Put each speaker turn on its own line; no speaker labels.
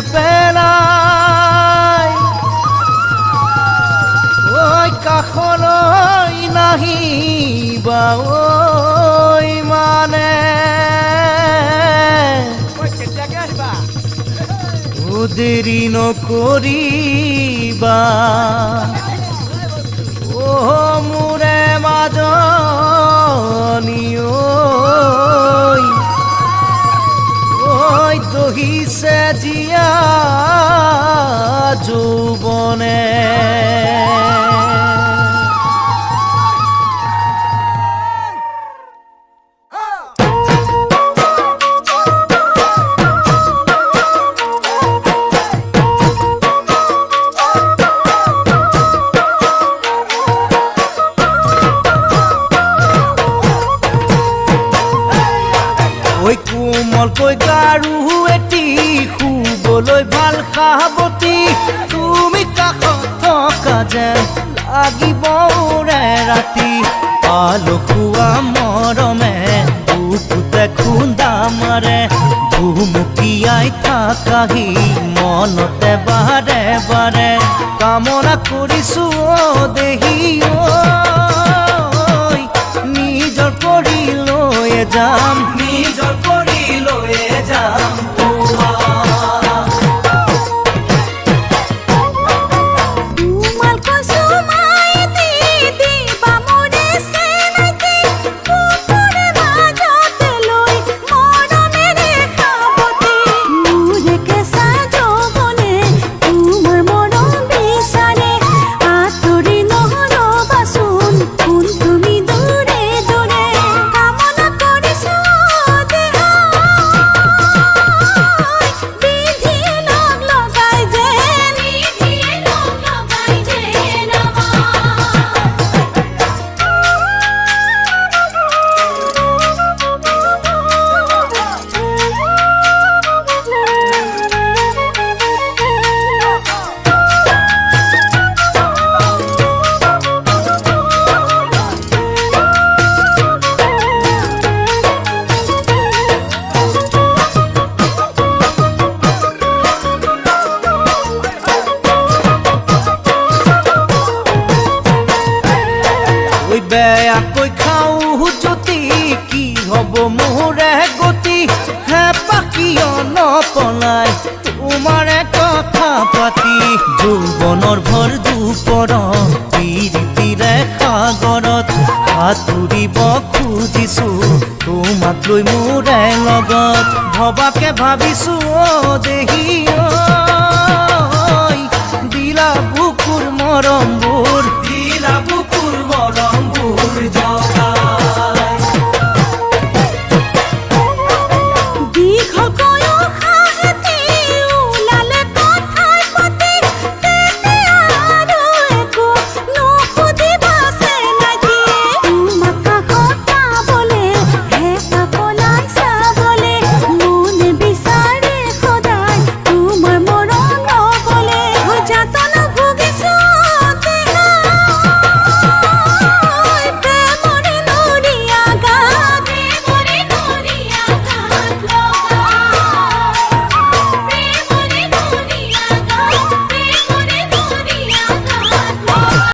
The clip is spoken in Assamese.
নেপেলাই ঐ কাষলৈ নাহিবা ঐ মানে দেৰি নকৰিবা মোৰে মাজনী ঐ দহিছে জীয়া যৌৱনে কোমলকৈ গাৰু এটি শুবলৈ ভাল সাৱতী তুমি কাষত থকা যেন লাগিব ৰে ৰাতি আলসুৱা মৰমে বুকুতে খুন্দা মাৰে ভুমুকিয়াই থাকাহি মনতে বাৰে বাৰে কামনা কৰিছো দেহি নিজৰ কৰি লৈ যাম নিজৰ কৰি লৈ যাম বেয়াকৈ খাওঁ যদি কি হ'ব মোৰে গতি হেঁপাহ কিয় নপলাই তোমাৰে কথা পাতি যৌৱনৰ ভৰ দুপৰ প্ৰীতিৰে সাগৰত সাঁতুৰিব খুজিছো তোমাক লৈ মোৰে লগত ভবাকে ভাবিছো দেহি